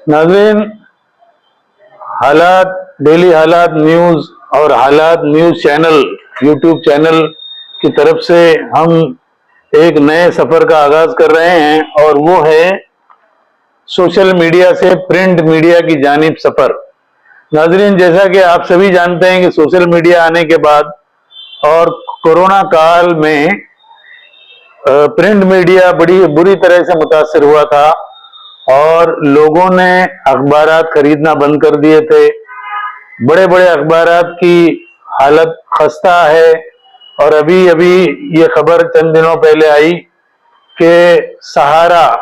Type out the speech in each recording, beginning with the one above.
नाज़रीन, हालात डेली हालात न्यूज़ और हालात न्यूज़ चैनल यूट्यूब चैनल की तरफ से हम एक नए सफ़र का आगाज़ कर रहे हैं और वो है सोशल मीडिया से प्रिंट मीडिया की जानिब सफ़र। नाज़रीन, जैसा कि आप सभी जानते हैं कि सोशल मीडिया आने के बाद और कोरोना काल में प्रिंट मीडिया बड़ी बुरी तरह से मुतासिर हुआ था और लोगों ने अखबारात खरीदना बंद कर दिए थे। बड़े बड़े अखबारात की हालत खस्ता है और अभी अभी ये खबर चंद दिनों पहले आई कि सहारा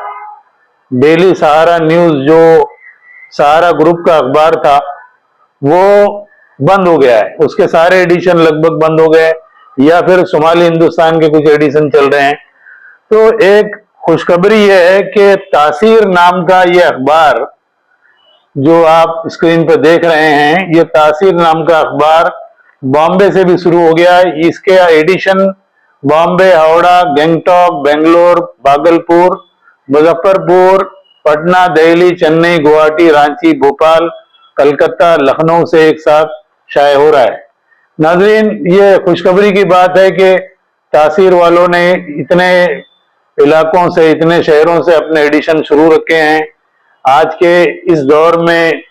डेली सहारा न्यूज़ जो सहारा ग्रुप का अखबार था वो बंद हो गया है। उसके सारे एडिशन लगभग बंद हो गए या फिर शुमाली हिंदुस्तान के कुछ एडिशन चल रहे हैं। तो एक खुशखबरी यह है कि तासीर नाम का ये अखबार जो आप स्क्रीन पर देख रहे हैं, ये तासीर नाम का अखबार बॉम्बे से भी शुरू हो गया है। इसके एडिशन बॉम्बे, हावड़ा, गंगटोक, बेंगलोर, भागलपुर, मुजफ्फरपुर, पटना, दिल्ली, चेन्नई, गुवाहाटी, रांची, भोपाल, कलकत्ता, लखनऊ से एक साथ शाये हो रहा है। नाज़रीन, ये खुशखबरी की बात है कि तासीर वालों ने इतने इलाकों से, इतने शहरों से अपने एडिशन शुरू रखे हैं। आज के इस दौर में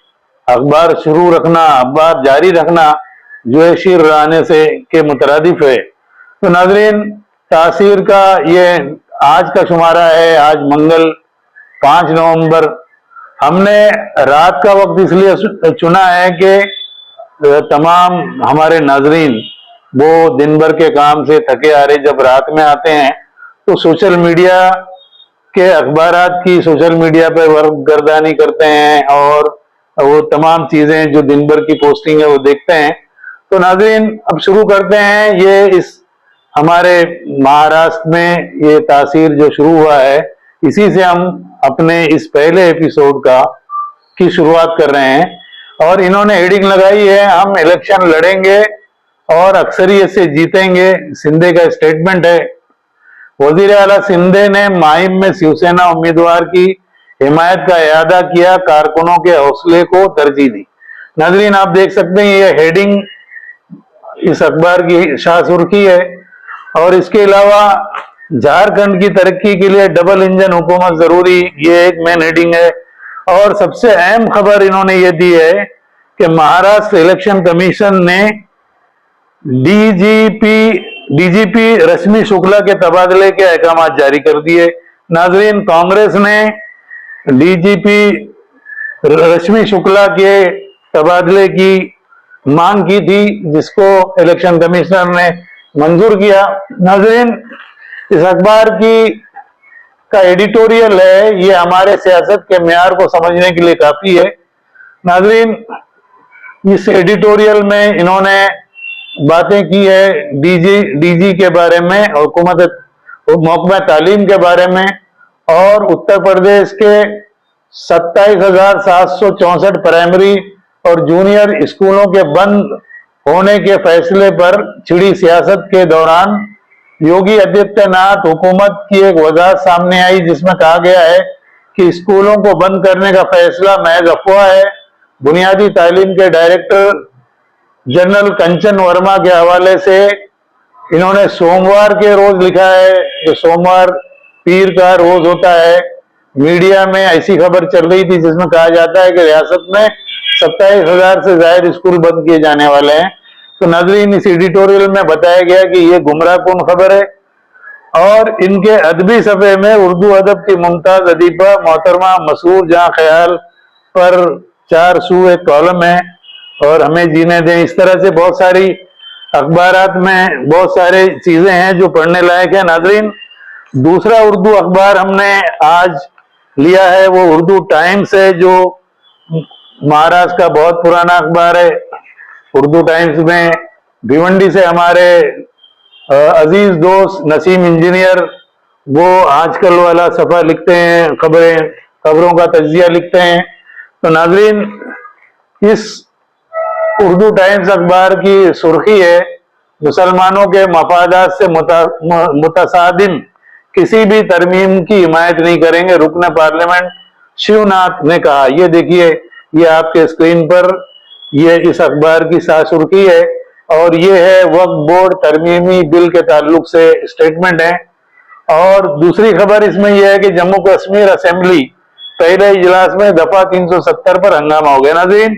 अखबार शुरू रखना, अखबार जारी रखना जो है शीर रहने से के मुतरादिफ है। तो नाज़रीन, तासीर का ये आज का शुमारा है, आज मंगल 5 नवंबर। हमने रात का वक्त इसलिए चुना है कि तमाम हमारे नाजरीन वो दिन भर के काम से थके आ रहे जब रात में आते हैं तो सोशल मीडिया के अखबारात की सोशल मीडिया पर वर्क गर्दानी करते हैं और वो तमाम चीजें जो दिन भर की पोस्टिंग है वो देखते हैं। तो नाजरीन, अब शुरू करते हैं ये इस हमारे महाराष्ट्र में ये तासीर जो शुरू हुआ है, इसी से हम अपने इस पहले एपिसोड की शुरुआत कर रहे हैं। और इन्होंने हेडिंग लगाई है, हम इलेक्शन लड़ेंगे और अक्सरियत से जीतेंगे। शिंदे का स्टेटमेंट है। वजीर आला शिंदे ने माहिम में शिवसेना उम्मीदवार की हिमायत का इरादा किया, कारकुनों के हौसले को तरजीह दी। नाजरीन, आप देख सकते हैं ये हेडिंग इस अखबार की शाह सुर्खी है। और इसके अलावा झारखंड की तरक्की के लिए डबल इंजन हुकूमत जरूरी, ये एक मेन हेडिंग है। और सबसे अहम खबर इन्होंने ये दी है कि महाराष्ट्र इलेक्शन कमीशन ने डीजीपी रश्मि शुक्ला के तबादले के अहकाम जारी कर दिए। नाजरीन, कांग्रेस ने डीजीपी रश्मि शुक्ला के तबादले की मांग की थी जिसको इलेक्शन कमिश्नर ने मंजूर किया। नाजरीन, इस अखबार का एडिटोरियल है, ये हमारे सियासत के म्यार को समझने के लिए काफी है। नाजरीन, इस एडिटोरियल में इन्होंने बातें की है डीजी के बारे में, हुकूमत महकमा तालीम के बारे में और उत्तर प्रदेश के 27,764 प्राइमरी और जूनियर स्कूलों के बंद होने के फैसले पर छिड़ी सियासत के दौरान योगी आदित्यनाथ हुकूमत की एक वजह सामने आई जिसमें कहा गया है कि स्कूलों को बंद करने का फैसला महज अफवाह है। बुनियादी तालीम के डायरेक्टर जनरल कंचन वर्मा के हवाले से इन्होंने सोमवार के रोज लिखा है, जो सोमवार पीर का रोज होता है। मीडिया में ऐसी खबर चल रही थी जिसमें कहा जाता है कि रियासत में 27,000 से ज्यादा स्कूल बंद किए जाने वाले हैं। तो नाज़रीन, इस एडिटोरियल में बताया गया कि ये गुमराहकुन खबर है। और इनके अदबी सफ़े में उर्दू अदब की मुमताज अदीबा मोहतरमा मसूर जहां ख्याल पर 4 सू एक कॉलम है और हमें जीने दें। इस तरह से बहुत सारी अखबारात में बहुत सारी चीजें हैं जो पढ़ने लायक है। नाज़रीन, दूसरा उर्दू अखबार हमने आज लिया है वो उर्दू टाइम्स है, जो महाराष्ट्र का बहुत पुराना अखबार है। उर्दू टाइम्स में भिवंडी से हमारे अजीज दोस्त नसीम इंजीनियर वो आजकल वाला सफा लिखते हैं, खबरों का तजिया लिखते हैं। तो नाजरीन, इस उर्दू टाइम्स अखबार की सुर्खी है, मुसलमानों के मफादात से मुतसादिम किसी भी तरमीम की हिमायत नहीं करेंगे। रुकन पार्लियामेंट शिवनाथ ने कहा। ये देखिए, ये आपके स्क्रीन पर ये इस अखबार की सुर्खी है और ये है वक्फ बोर्ड तरमीमी बिल के ताल्लुक से स्टेटमेंट है। और दूसरी खबर इसमें यह है कि जम्मू कश्मीर असेंबली पहले इजलास में दफा 370 पर हंगामा हो गया। नाज़रीन,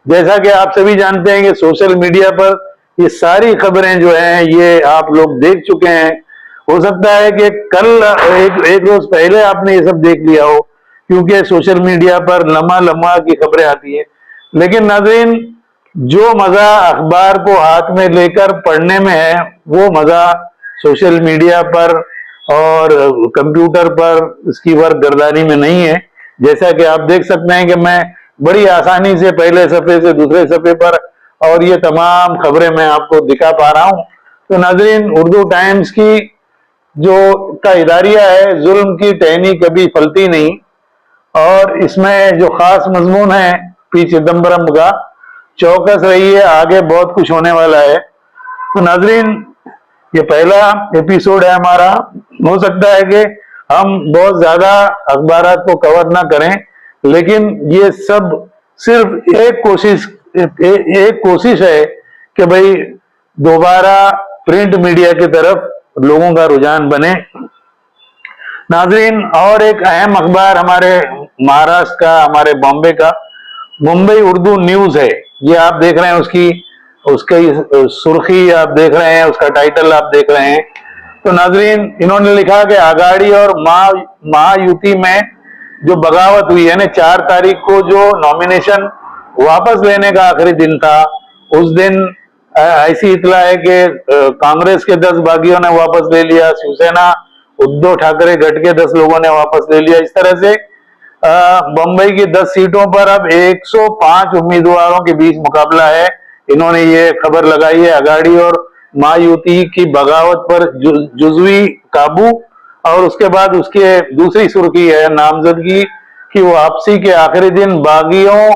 जैसा कि आप सभी जानते हैं कि सोशल मीडिया पर ये सारी खबरें जो हैं ये आप लोग देख चुके हैं। हो सकता है कि कल एक रोज पहले आपने ये सब देख लिया हो, क्योंकि सोशल मीडिया पर लम्हा लम्हा की खबरें आती है। लेकिन नाज़रीन, जो मजा अखबार को हाथ में लेकर पढ़ने में है वो मजा सोशल मीडिया पर और कंप्यूटर पर इसकी वर्कगर्दानी में नहीं है। जैसा कि आप देख सकते हैं कि मैं बड़ी आसानी से पहले सफे से दूसरे सफे पर और ये तमाम खबरें मैं आपको दिखा पा रहा हूं। तो नाज़रीन, उर्दू टाइम्स की जो का इदारिया है, जुल्म की टहनी कभी फलती नहीं, और इसमें जो खास मजमून है पी चिदम्बरम का, चौकस रही है, आगे बहुत कुछ होने वाला है। तो नाज़रीन, ये पहला एपिसोड है हमारा। हो सकता है कि हम बहुत ज्यादा अखबारात को कवर ना करें, लेकिन ये सब सिर्फ एक कोशिश है कि भाई दोबारा प्रिंट मीडिया की तरफ लोगों का रुझान बने। नाज़रीन, और एक अहम अखबार हमारे महाराष्ट्र का, हमारे बॉम्बे का मुंबई उर्दू न्यूज है। ये आप देख रहे हैं, उसकी सुर्खी आप देख रहे हैं, उसका टाइटल आप देख रहे हैं। तो नाज़रीन, इन्होंने लिखा कि आघाड़ी और महायुति में जो बगावत हुई है ना, 4 तारीख को जो नॉमिनेशन वापस लेने का आखिरी दिन था, उस दिन ऐसी इतला है कि कांग्रेस के 10 बागियों ने वापस ले लिया, शिवसेना उद्धव ठाकरे गट के 10 लोगों ने वापस ले लिया। इस तरह से बंबई की 10 सीटों पर अब 105 उम्मीदवारों के बीच मुकाबला है। इन्होंने ये खबर लगाई है, आघाड़ी और महायुति की बगावत पर जुज़वी काबू। और उसके बाद उसके दूसरी सुर्खी है नामजदगी की वापसी के आखिरी दिन बागियों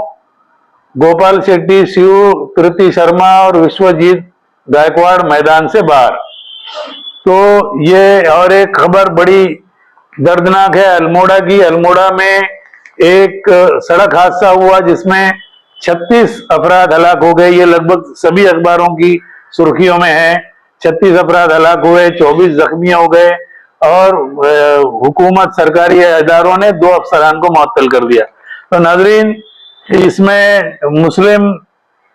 गोपाल शेट्टी, शिव कृति शर्मा और विश्वजीत गायकवाड़ मैदान से बाहर। तो ये और एक खबर बड़ी दर्दनाक है अल्मोड़ा की। अल्मोड़ा में एक सड़क हादसा हुआ जिसमें 36 अफराद हलाक हो गए। ये लगभग सभी अखबारों की सुर्खियों में है। 36 अफराद हलाक हुए, 24 जख्मी हो गए और हुकूमत सरकारी इदारों ने 2 अफसरान को मुअत्तल कर दिया। तो नाजरीन, इसमें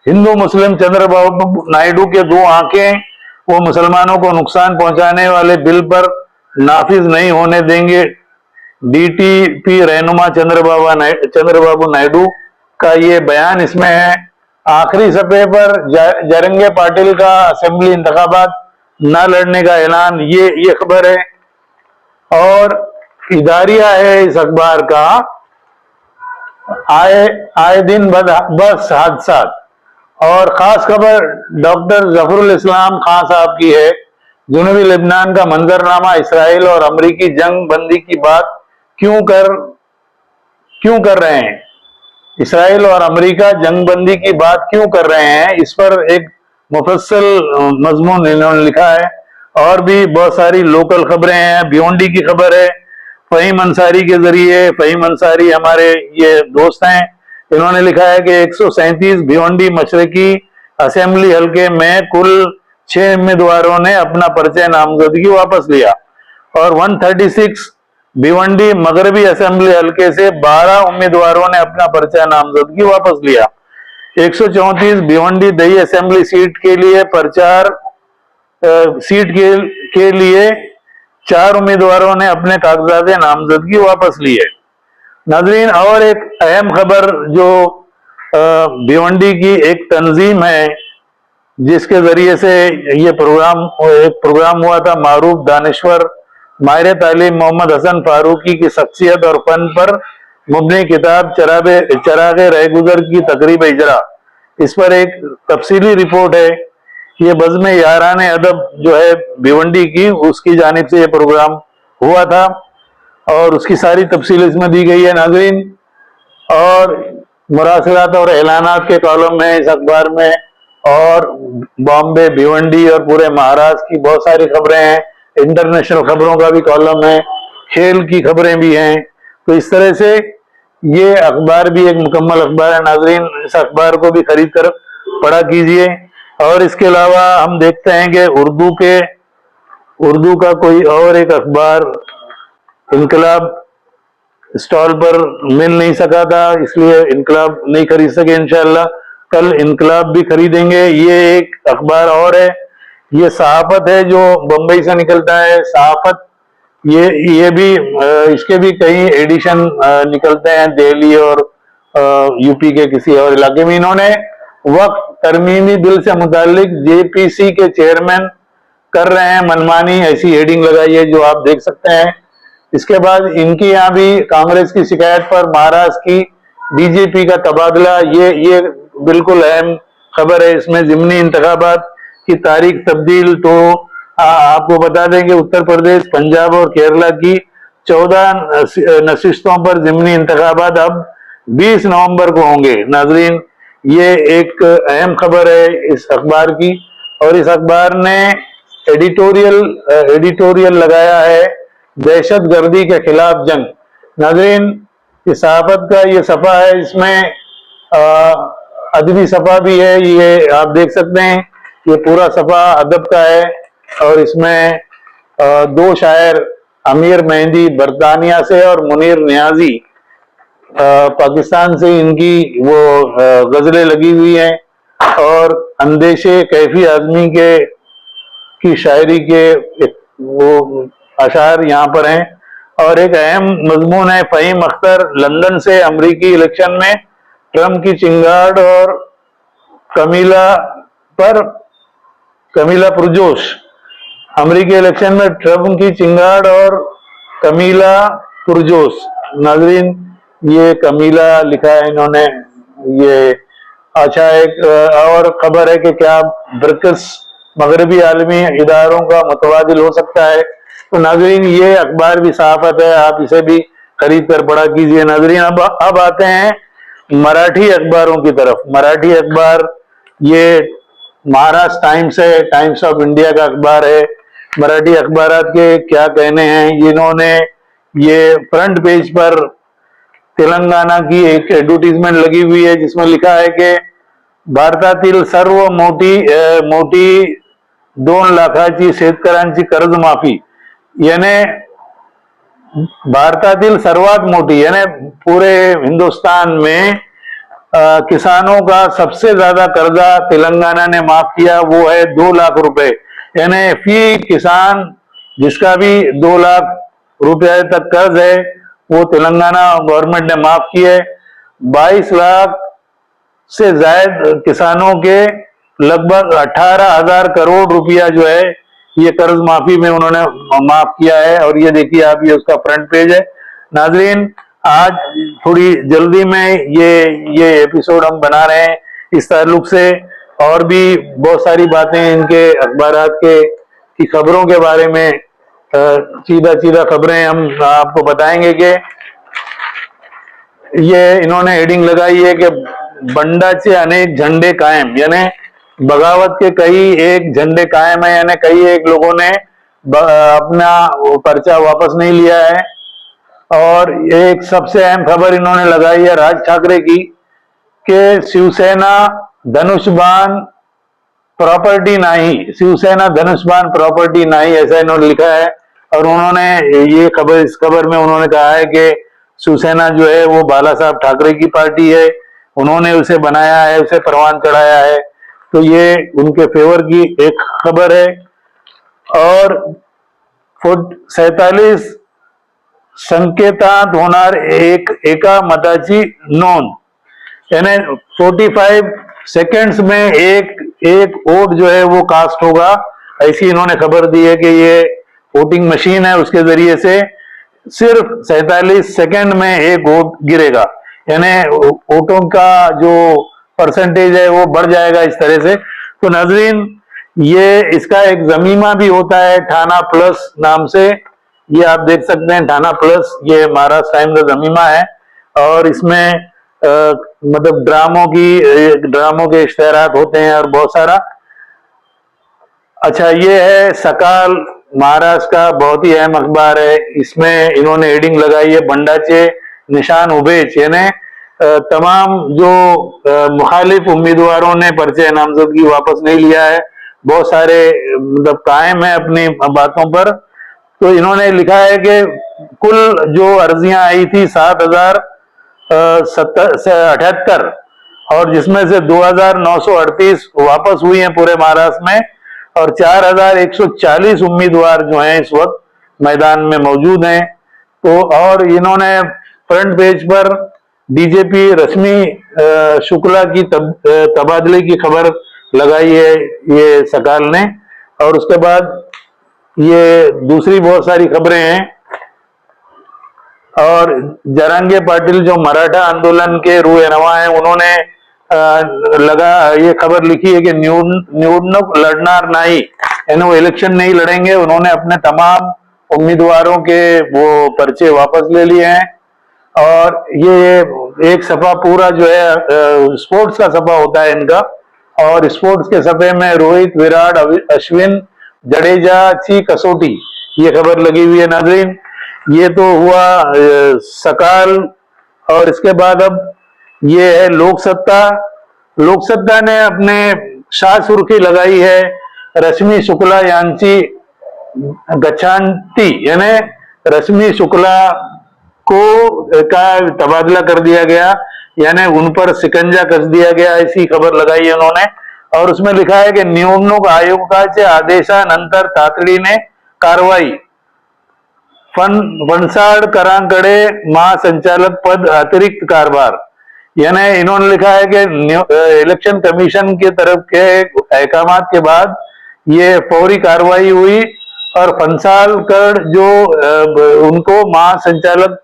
हिंदू मुस्लिम चंद्रबाबू नायडू के 2 आंखें वो मुसलमानों को नुकसान पहुंचाने वाले बिल पर नाफिज नहीं होने देंगे। डीटीपी रहनुमा चंद्रबाबू नायडू का ये बयान इसमें है। आखिरी सफे पर जरंगे पाटिल का असेंबली इंतखाबात न लड़ने का ऐलान, ये खबर है। और इदारिया है इस अखबार का, आए दिन बस हादसा। और खास खबर डॉक्टर जफरुल इस्लाम खान साहब की है। जुनूबी लेबनान का मंजरनामा इसराइल और अमरीकी जंग बंदी की बात क्यों कर रहे हैं, इसराइल और अमेरिका जंग बंदी की बात क्यों कर रहे हैं, इस पर एक मुफस्सल मजमून इन्होंने लिखा है। और भी बहुत सारी लोकल खबरें हैं। भिवंडी की खबर है फहीम अंसारी के जरिए। फहीम अंसारी हमारे ये दोस्त हैं। इन्होंने लिखा है कि 137 भिवंडी मशरकी असेंबली हल्के में कुल 6 उम्मीदवारों ने अपना पर्चे नामजदगी वापस लिया और 136 भिवंडी मगरबी असेंबली हल्के से 12 उम्मीदवारों ने अपना पर्चा नामजदगी वापस लिया। 134 भिवंडी दही असेंबली सीट के लिए के लिए 4 उम्मीदवारों ने अपने कागजात नामजदगी वापस लिए। नाजरीन, और एक अहम खबर जो भिवंडी की एक तंजीम है जिसके जरिए से ये प्रोग्राम हुआ था, मारूफ दानिश्वर माहिर तालीम मोहम्मद हसन फारूकी की शख्सियत और फन पर मुबनी किताब चरागे रहगुजर की तकरीब इजरा। इस पर एक तफसीली रिपोर्ट है। ये बज़्म यारान अदब जो है भिवंडी की, उसकी जानिब से ये प्रोग्राम हुआ था और उसकी सारी तफसील इसमें दी गई है। नाज़रीन, और मुरासलात और ऐलानात के कॉलम में इस अखबार में, और बॉम्बे, भिवंडी और पूरे महाराष्ट्र की बहुत सारी खबरें हैं। इंटरनेशनल खबरों का भी कॉलम है, खेल की खबरें भी हैं। तो इस तरह से ये अखबार भी एक मुकम्मल अखबार है नाजरीन, इस अखबार को भी खरीद कर पढ़ा कीजिए। और इसके अलावा हम देखते हैं कि उर्दू का कोई और एक अखबार इनकलाब स्टॉल पर मिल नहीं सका था, इसलिए इनकलाब नहीं खरीद सके। इंशाअल्लाह कल इनकलाब भी खरीदेंगे। ये एक अखबार और है, ये सहाफत है जो बंबई से निकलता है, सहाफत। ये भी इसके भी कई एडिशन निकलते हैं दिल्ली और यूपी के किसी और इलाके में। इन्होंने वक्फ तरमीमी बिल से मुतालिक जेपीसी के चेयरमैन कर रहे हैं मनमानी, ऐसी हेडिंग लगाई है जो आप देख सकते हैं। इसके बाद इनकी यहाँ भी कांग्रेस की शिकायत पर महाराष्ट्र की बीजेपी का तबादला, ये बिल्कुल अहम खबर है। इसमें जिमनी इंतखाबात की तारीख तब्दील। तो आपको बता दें कि उत्तर प्रदेश, पंजाब और केरला की 14 नशिस्तों पर जिमनी इंतखाबात अब 20 नवंबर को होंगे। नाजरीन, ये एक अहम खबर है इस अखबार की, और इस अखबार ने एडिटोरियल लगाया है दहशतगर्दी के खिलाफ जंग। नाजरीन, इस सहाफत का ये सफा है, इसमें अदबी सफा भी है, ये आप देख सकते हैं। ये पूरा सफा अदब का है, और इसमें दो शायर अमीर मेहंदी बरतानिया से और मुनीर नियाजी पाकिस्तान से, इनकी वो गजलें लगी हुई हैं। और अंदेशे कैफी आजमी के की शायरी के वो अशार यहाँ पर हैं। और एक अहम मजमून है फहीम अख्तर लंदन से, अमेरिकी इलेक्शन में ट्रंप की चिंगाड़ और कमीला पुरजोश। अमेरिकी इलेक्शन में ट्रंप की चिंगाड़ और कमीला पुरजोश। नाजरीन, ये कमीला लिखा है इन्होंने। ये अच्छा, एक और खबर है कि क्या ब्रिक्स मगरबी आलमी इदारों का मुतबादिल हो सकता है। तो नाजरीन, ये अखबार भी सहाफत है, आप इसे भी खरीद कर पढ़ा कीजिए। नाजरीन, अब आते हैं मराठी अखबारों की तरफ। मराठी अखबार ये महाराष्ट्र टाइम्स है, टाइम्स ऑफ इंडिया का अखबार है। मराठी अखबार के क्या कहने हैं, इन्होंने ये फ्रंट पेज पर तेलंगाना की एक एडवर्टीजमेंट लगी हुई है जिसमें लिखा है कि भारतातील सर्व मोठी 2 लाखाची शेतकऱ्यांची कर्जमाफी, यानी भारतातील सर्वात मोटी, यानी पूरे हिंदुस्तान में किसानों का सबसे ज्यादा कर्जा तेलंगाना ने माफ किया, वो है 2 लाख रुपए। यानी फी किसान जिसका भी 2 लाख रुपए तक कर्ज है वो तेलंगाना गवर्नमेंट ने माफ किए। 22 लाख से ज्यादा किसानों के लगभग 18,000 करोड़ रुपया जो है ये कर्ज माफी में उन्होंने माफ किया है। और ये देखिए आप, ये उसका फ्रंट पेज है। नाजरीन, आज थोड़ी जल्दी में ये एपिसोड हम बना रहे हैं इस ताल्लुक से, और भी बहुत सारी बातें इनके अखबारात के की खबरों के बारे में सीधा खबरें हम आपको बताएंगे। कि ये इन्होंने हेडिंग लगाई है कि बंडाचे अनेक झंडे कायम, यानी बगावत के कई एक झंडे कायम है, यानी कई एक लोगों ने अपना पर्चा वापस नहीं लिया है। और एक सबसे अहम खबर इन्होंने लगाई है राज ठाकरे की, कि शिवसेना धनुष्यबाण प्रॉपर्टी नहीं, शिवसेना धनुष्यबाण प्रॉपर्टी नहीं, ऐसा इन्होंने लिखा है। और उन्होंने ये खबर, इस खबर में उन्होंने कहा है कि शिवसेना जो है वो बाला साहब ठाकरे की पार्टी है, उन्होंने उसे बनाया है, उसे परवान चढ़ाया है। तो ये उनके फेवर की एक खबर है। और 47 संकेतात होणार एका मताची नोंद, यानी 45 सेकेंड्स में एक वोट जो है वो कास्ट होगा, ऐसी इन्होंने खबर दी है। कि ये वोटिंग मशीन है, उसके जरिए से सिर्फ 47 सेकेंड में एक वोट गिरेगा, यानी वोटों का जो परसेंटेज है वो बढ़ जाएगा इस तरह से। तो नाजरीन, ये इसका एक जमीमा भी होता है ठाना प्लस नाम से, ये आप देख सकते हैं ठाना प्लस, ये महाराष्ट्र टाइम्स का जमीमा है। और इसमें मतलब ड्रामों के इश्तेहारात होते हैं और बहुत सारा। अच्छा, ये है सकाल, महाराष्ट्र का बहुत ही अहम अखबार है। इसमें इन्होंने हेडिंग लगाई है बंडाचे निशान उबेच, यानी तमाम जो मुखालिफ उम्मीदवारों ने पर्चे नामजदगी वापस नहीं लिया है, बहुत सारे मतलब कायम है अपनी बातों पर। तो इन्होंने लिखा है कि कुल जो अर्जियां आई थी 7,078, और जिसमें से 2,938 वापस हुई हैं पूरे महाराष्ट्र में, और 4,140 उम्मीदवार जो हैं इस वक्त मैदान में मौजूद हैं। तो और इन्होंने फ्रंट पेज पर बीजेपी रश्मि शुक्ला की तबादले की खबर लगाई है ये सकाल ने, और उसके बाद ये दूसरी बहुत सारी खबरें हैं। और जरांगे पाटिल जो मराठा आंदोलन के रूह रवा हैं, उन्होंने ये खबर लिखी है कि निवडणूक लड़नार नहीं, यानी वो इलेक्शन नहीं लड़ेंगे। उन्होंने अपने तमाम उम्मीदवारों के वो पर्चे वापस ले लिए हैं। और ये एक सभा पूरा जो है स्पोर्ट्स का सभा होता है इनका, और स्पोर्ट्स के सभे में रोहित, विराट, अश्विन, जडेजा की कसौटी, ये खबर लगी हुई है नाज़रीन। ये तो हुआ सकाल। और इसके बाद अब ये है लोकसत्ता। लोकसत्ता ने अपने शाह सुर्खी लगाई है रश्मि शुक्ला यांची गच्छांती, यानी रश्मि शुक्ला को का तबादला कर दिया गया, यानी उन पर शिकंजा कस दिया गया, ऐसी खबर लगाई है उन्होंने। और उसमें लिखा है की निवडणूक आयोगाच्या आदेशानंतर तातडीने कारवाई, फणसाळकरांकडे महासंचालक पद अतिरिक्त कारभार, यानी इन्होंने लिखा है कि इलेक्शन कमीशन की तरफ के अहकाम के बाद ये फौरी कार्रवाई हुई, और फणसाळकर जो उनको महासंचालक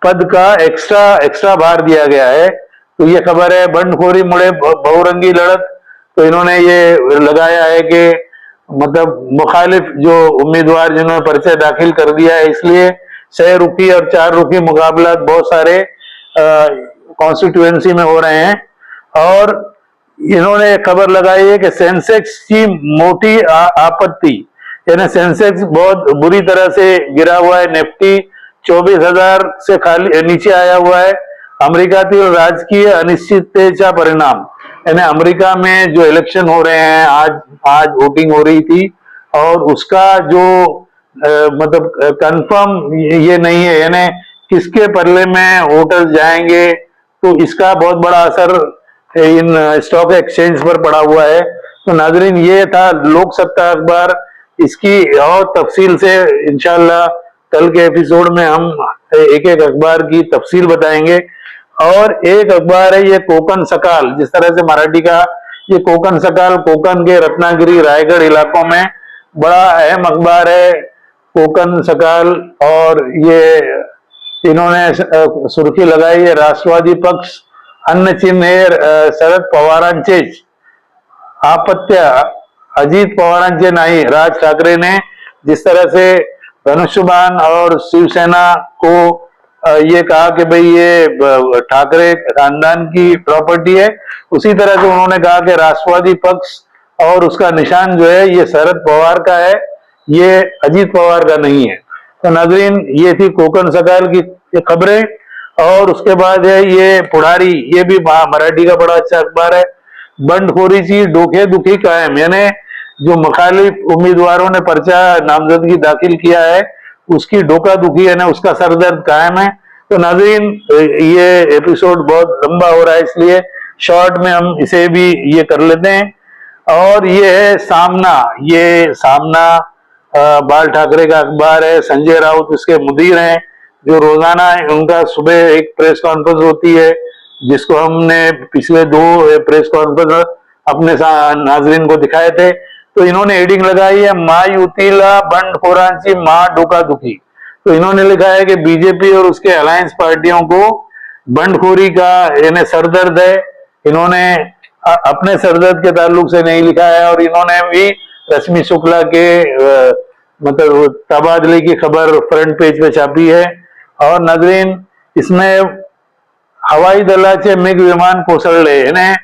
पद का एक्स्ट्रा भार दिया गया है। तो ये खबर है बंडखोरी मुड़े बहुरंगी लड़त। तो इन्होंने ये लगाया है कि मतलब मुखालिफ जो उम्मीदवार जिन्होंने पर्चा दाखिल कर दिया है, इसलिए 6 रुखी और 4 रुखी मुकाबला बहुत सारे कॉन्स्टिट्यूएंसी में हो रहे हैं। और इन्होंने खबर लगाई है कि सेंसेक्स की मोटी आपत्ति, यानी सेंसेक्स बहुत बुरी तरह से गिरा हुआ है, निफ्टी 24,000 से खाली नीचे आया हुआ है। अमेरिकातील राजकीय अनिश्चिततेचा परिणाम, यानी अमेरिका में जो इलेक्शन हो रहे हैं, आज वोटिंग हो रही थी, और उसका जो मतलब कंफर्म ये नहीं है, यानी किसके पल्ले में वोटर्स जाएंगे, तो इसका बहुत बड़ा असर इन स्टॉक एक्सचेंज पर पड़ा हुआ है। तो नाजरीन, ये था लोकसत्ता अखबार। इसकी और तफसील से इंशाल्लाह कल के एपिसोड में हम एक एक अखबार की तफसील बताएंगे। और एक अखबार है ये कोकण सकाल, जिस तरह से मराठी का ये कोकण सकाल, कोकण के रत्नागिरी, रायगढ़ इलाकों में बड़ा अहम अखबार है कोकण सकाल। और ये इन्होंने सुर्खी लगाई है राष्ट्रवादी पक्ष अन्न चिन्ह शरद पवारांचेच आपत्य, अजित पवारांचे नहीं। राज ठाकरे ने जिस तरह से धनुष्यबाण और शिवसेना को ये कहा कि भाई ये ठाकरे खानदान की प्रॉपर्टी है, उसी तरह से उन्होंने कहा कि राष्ट्रवादी पक्ष और उसका निशान जो है ये शरद पवार का है, ये अजीत पवार का नहीं है। तो नाजरीन, ये थी कोकण सकाल की खबरें। और उसके बाद है ये पुढ़ारी, ये भी मराठी का बड़ा अच्छा अखबार है। बंडखोरी की डोखे दुखी कायम, यानी जो मुखालिफ उम्मीदवारों ने पर्चा नामजदगी दाखिल किया है उसकी डोका दुखी है ना, उसका सरदर्द कायम है। तो नाजरीन, ये एपिसोड बहुत लंबा हो रहा है, इसलिए शॉर्ट में हम इसे भी ये कर लेते हैं। और ये है सामना, ये सामना बाल ठाकरे का अखबार है। संजय राउत इसके मुदीर हैं, जो रोजाना उनका सुबह एक प्रेस कॉन्फ्रेंस होती है, जिसको हमने पिछले 2 प्रेस कॉन्फ्रेंस अपने नाजरीन को दिखाए थे। तो इन्होंने हेडिंग लगाई है महायुतीला बंडखोरांची डोका दुखी। तो इन्होंने लिखा है कि बीजेपी और उसके अलायंस पार्टियों को बंडखोरी का यानी सरदर्द है। इन्होंने अपने सरदर्द के ताल्लुक से नहीं लिखा है, और इन्होंने भी रश्मि शुक्ला के मतलब तबादले की खबर फ्रंट पेज पे छापी है। और नाजरीन, इसमें हवाई दलाचे मिग विमान कोसळले, यानी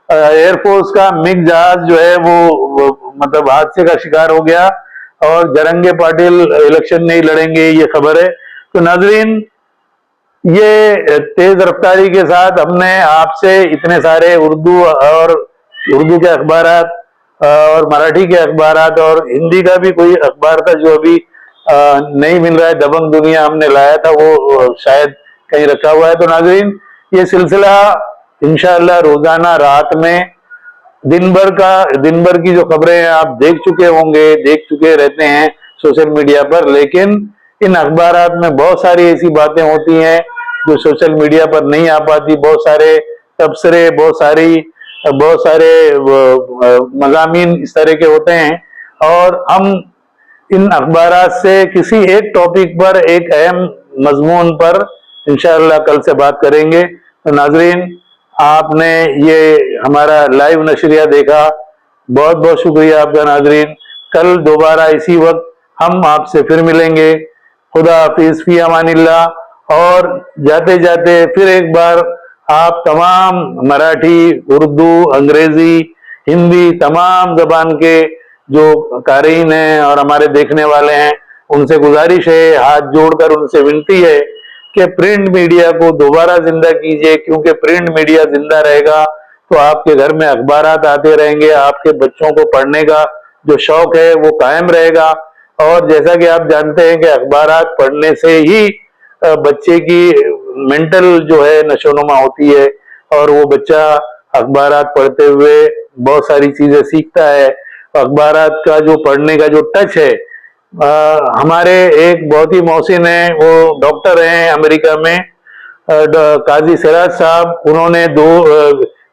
एयरफोर्स का मिग जहाज जो है वो मतलब हादसे का शिकार हो गया, और जरंगे पाटिल इलेक्शन नहीं लड़ेंगे, ये खबर है। तो नाजरीन, ये तेज रफ्तारी के साथ हमने आपसे इतने सारे उर्दू के अखबारात और मराठी के अखबारात और हिंदी का भी कोई अखबार था जो अभी नहीं मिल रहा है, दबंग दुनिया हमने लाया था, वो शायद कहीं रखा हुआ है। तो नाजरीन, ये सिलसिला इंशाअल्लाह रोजाना रात में दिन भर की जो खबरें आप देख चुके रहते हैं सोशल मीडिया पर, लेकिन इन अखबारात में बहुत सारी ऐसी बातें होती हैं जो सोशल मीडिया पर नहीं आ पाती। बहुत सारे तबसरे, बहुत सारे मज़ामीन इस तरह के होते हैं, और हम इन अखबारात से किसी एक टॉपिक पर, एक अहम मजमून पर इंशाअल्लाह कल से बात करेंगे। तो नाजरीन, आपने ये हमारा लाइव नशरिया देखा, बहुत बहुत शुक्रिया आपका नाजरीन। कल दोबारा इसी वक्त हम आपसे फिर मिलेंगे। खुदा हाफिज, फी अमानिल्लाह। और जाते जाते फिर एक बार आप तमाम मराठी, उर्दू, अंग्रेजी, हिंदी, तमाम जबान के जो कारीन हैं और हमारे देखने वाले हैं, उनसे गुजारिश है, हाथ जोड़कर उनसे विनती है कि प्रिंट मीडिया को दोबारा जिंदा कीजिए, क्योंकि प्रिंट मीडिया जिंदा रहेगा तो आपके घर में अखबारात आते रहेंगे, आपके बच्चों को पढ़ने का जो शौक है वो कायम रहेगा। और जैसा कि आप जानते हैं कि अखबारात पढ़ने से ही बच्चे की मेंटल जो है नशोनुमा होती है, और वो बच्चा अखबारात पढ़ते हुए बहुत सारी चीजें सीखता है। अखबारात का जो पढ़ने का जो टच है, हमारे एक बहुत ही मोहसिन है, वो डॉक्टर हैं अमेरिका में, काजी सिराज साहब, उन्होंने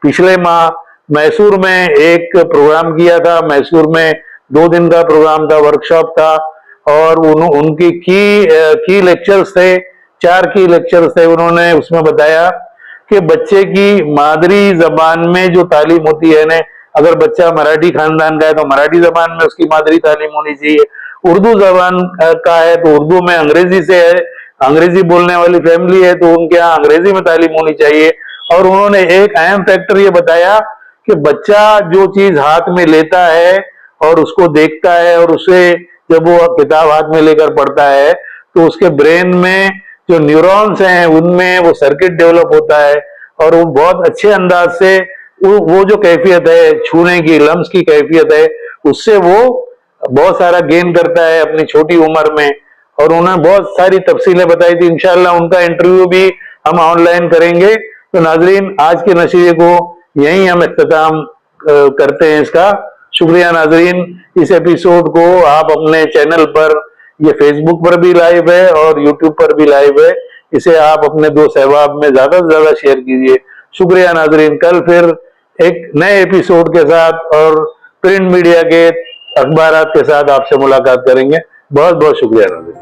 पिछले माह मैसूर में एक प्रोग्राम किया था। मैसूर में 2 दिन का प्रोग्राम था, वर्कशॉप था, और उनकी की लेक्चर्स थे, 4 की लेक्चर्स थे। उन्होंने उसमें बताया कि बच्चे की मादरी जबान में जो तालीम होती है ना, अगर बच्चा मराठी खानदान का है तो मराठी जबान में उसकी मादरी तालीम होनी चाहिए, उर्दू जबान का है तो उर्दू में, अंग्रेजी से है, अंग्रेजी बोलने वाली फैमिली है तो उनके यहाँ अंग्रेजी में तालीम होनी चाहिए। और उन्होंने एक अहम फैक्टर ये बताया कि बच्चा जो चीज हाथ में लेता है और उसको देखता है, और उसे जब वो किताब हाथ में लेकर पढ़ता है तो उसके ब्रेन में जो न्यूरॉन्स हैं उनमें वो सर्किट डेवलप होता है, और वो बहुत अच्छे अंदाज से वो जो कैफियत है छूने की, लम्स की कैफियत है, उससे वो बहुत सारा गेन करता है अपनी छोटी उम्र में। और उन्होंने बहुत सारी तफसीलें बताई थी। इंशाल्लाह उनका इंटरव्यू भी हम ऑनलाइन करेंगे। तो नाजरीन, आज के नशरिये को यहीं हम इख्तिताम करते हैं इसका। शुक्रिया नाजरीन। इस एपिसोड को आप अपने चैनल पर, ये फेसबुक पर भी लाइव है और यूट्यूब पर भी लाइव है, इसे आप अपने दोस्त अहबाब में ज्यादा से ज्यादा शेयर कीजिए। शुक्रिया नाजरीन। कल फिर एक नए एपिसोड के साथ और प्रिंट मीडिया के अखबारात के साथ आपसे मुलाकात करेंगे। बहुत बहुत शुक्रिया नाज़रीन।